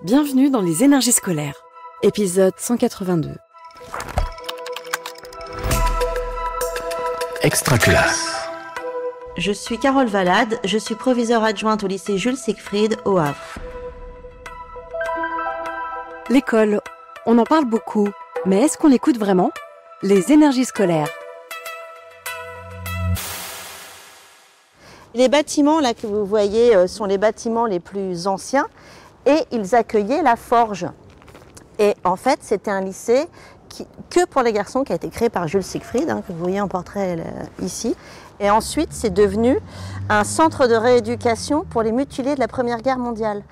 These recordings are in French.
Bienvenue dans les énergies scolaires, épisode 182. Extraclasse. Je suis Carole Valade, je suis proviseure adjointe au lycée Jules Siegfried au Havre. L'école, on en parle beaucoup, mais est-ce qu'on l'écoute vraiment? Les énergies scolaires. Les bâtiments là que vous voyez sont les bâtiments les plus anciens et ils accueillaient la forge. Et en fait, c'était un lycée que pour les garçons qui a été créé par Jules Siegfried, que vous voyez en portrait ici. Et ensuite, c'est devenu un centre de rééducation pour les mutilés de la Première Guerre mondiale.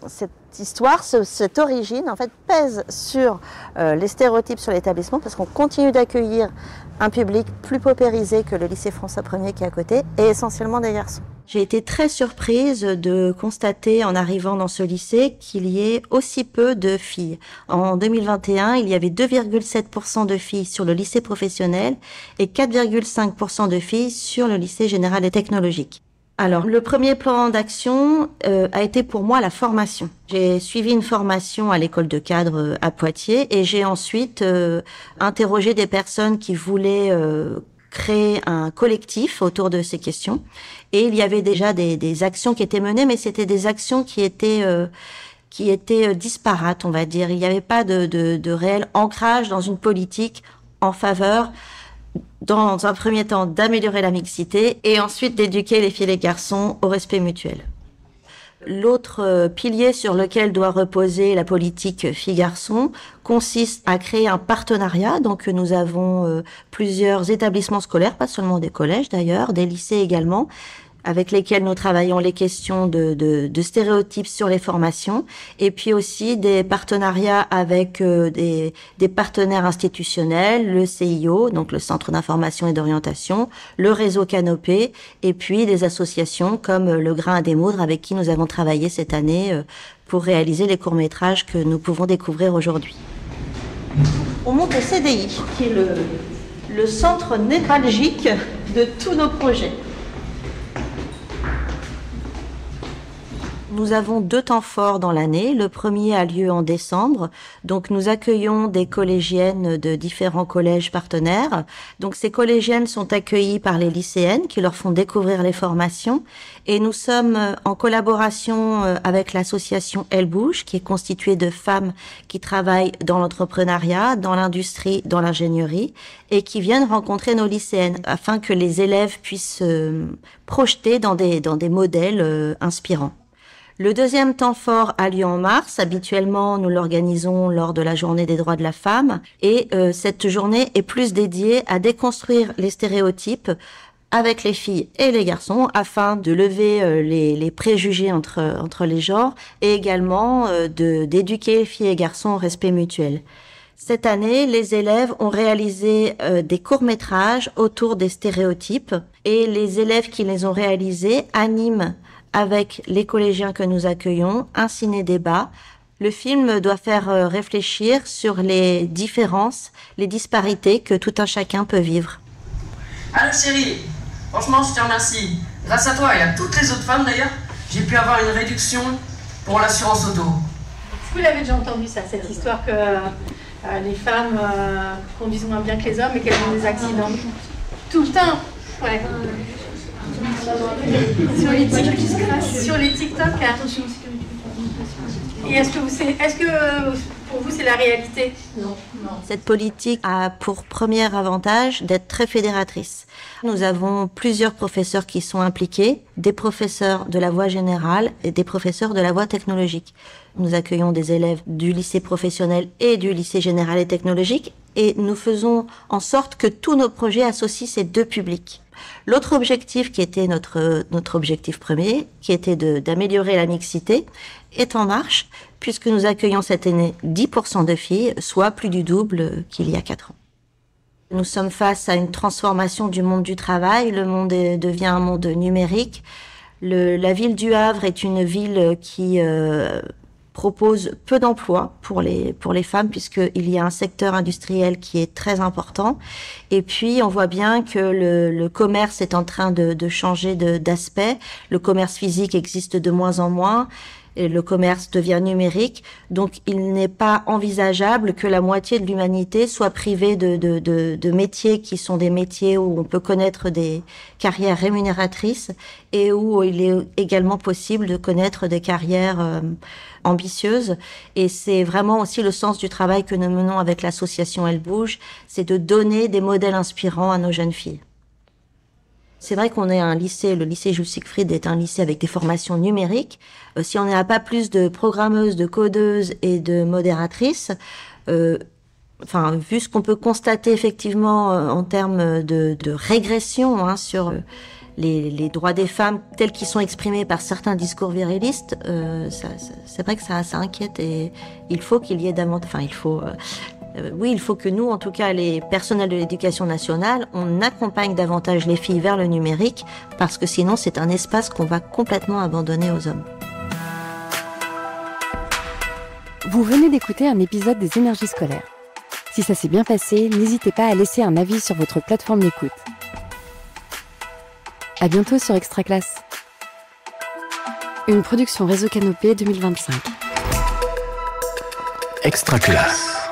Cette histoire, cette origine, en fait, pèse sur les stéréotypes sur l'établissement parce qu'on continue d'accueillir un public plus paupérisé que le lycée François 1er qui est à côté et essentiellement des garçons. J'ai été très surprise de constater en arrivant dans ce lycée qu'il y ait aussi peu de filles. En 2021, il y avait 2,7% de filles sur le lycée professionnel et 4,5% de filles sur le lycée général et technologique. Alors, le premier plan d'action a été pour moi la formation. J'ai suivi une formation à l'école de cadre à Poitiers et j'ai ensuite interrogé des personnes qui voulaient créer un collectif autour de ces questions. Et il y avait déjà des actions qui étaient menées, mais c'était des actions qui étaient disparates, on va dire. Il n'y avait pas de réel ancrage dans une politique en faveur, dans un premier temps, d'améliorer la mixité et ensuite d'éduquer les filles et les garçons au respect mutuel. L'autre pilier sur lequel doit reposer la politique filles-garçons consiste à créer un partenariat. Donc nous avons plusieurs établissements scolaires, pas seulement des collèges d'ailleurs, des lycées également, avec lesquels nous travaillons les questions de stéréotypes sur les formations, et puis aussi des partenariats avec des partenaires institutionnels, le CIO, donc le Centre d'information et d'orientation, le réseau Canopé, et puis des associations comme le Grain à démoudre avec qui nous avons travaillé cette année pour réaliser les courts-métrages que nous pouvons découvrir aujourd'hui. On monte le CDI, qui est le centre névralgique de tous nos projets. Nous avons 2 temps forts dans l'année. Le premier a lieu en décembre. Donc, nous accueillons des collégiennes de différents collèges partenaires. Donc, ces collégiennes sont accueillies par les lycéennes qui leur font découvrir les formations. Et nous sommes en collaboration avec l'association Elle Bouge, qui est constituée de femmes qui travaillent dans l'entrepreneuriat, dans l'industrie, dans l'ingénierie, et qui viennent rencontrer nos lycéennes afin que les élèves puissent se projeter dans des modèles inspirants. Le deuxième temps fort a lieu en mars. Habituellement, nous l'organisons lors de la journée des droits de la femme. Et cette journée est plus dédiée à déconstruire les stéréotypes avec les filles et les garçons afin de lever les préjugés entre les genres et également d'éduquer les filles et garçons au respect mutuel. Cette année, les élèves ont réalisé des courts-métrages autour des stéréotypes et les élèves qui les ont réalisés animent avec les collégiens que nous accueillons, un ciné-débat. Le film doit faire réfléchir sur les différences, les disparités que tout un chacun peut vivre. Allô chérie, franchement je te remercie. Grâce à toi et à toutes les autres femmes d'ailleurs, j'ai pu avoir une réduction pour l'assurance auto. Vous l'avez déjà entendu ça, cette histoire que les femmes conduisent moins bien que les hommes et qu'elles ont des accidents tout le temps. Ouais. Sur les TikTok. Attention, et est-ce que pour vous c'est la réalité? Non. Cette politique a pour premier avantage d'être très fédératrice. Nous avons plusieurs professeurs qui sont impliqués, des professeurs de la voie générale et des professeurs de la voie technologique. Nous accueillons des élèves du lycée professionnel et du lycée général et technologique et nous faisons en sorte que tous nos projets associent ces 2 publics. L'autre objectif qui était notre objectif premier, qui était d'améliorer la mixité, est en marche puisque nous accueillons cette année 10% de filles, soit plus du double qu'il y a 4 ans. Nous sommes face à une transformation du monde du travail. Le monde devient un monde numérique. La ville du Havre est une ville qui propose peu d'emplois pour les femmes puisqu'il y a un secteur industriel qui est très important. Et puis, on voit bien que le commerce est en train de changer d'aspect. Le commerce physique existe de moins en moins. et le commerce devient numérique. Donc, il n'est pas envisageable que la moitié de l'humanité soit privée de métiers qui sont des métiers où on peut connaître des carrières rémunératrices et où il est également possible de connaître des carrières ambitieuses. Et c'est vraiment aussi le sens du travail que nous menons avec l'association Elle Bouge, c'est de donner des modèles inspirants à nos jeunes filles. C'est vrai qu'on est un lycée, le lycée Jules Siegfried est un lycée avec des formations numériques. Si on n'a pas plus de programmeuses, de codeuses et de modératrices, vu ce qu'on peut constater effectivement en termes de régression sur les droits des femmes tels qu'ils sont exprimés par certains discours virilistes, c'est vrai que ça inquiète et il faut qu'il y ait davantage... il faut que nous, en tout cas les personnels de l'éducation nationale, on accompagne davantage les filles vers le numérique parce que sinon c'est un espace qu'on va complètement abandonner aux hommes. Vous venez d'écouter un épisode des Énergies scolaires. Si ça s'est bien passé, n'hésitez pas à laisser un avis sur votre plateforme d'écoute. À bientôt sur Extra Classe. Une production Réseau Canopé 2025. Extra Classe.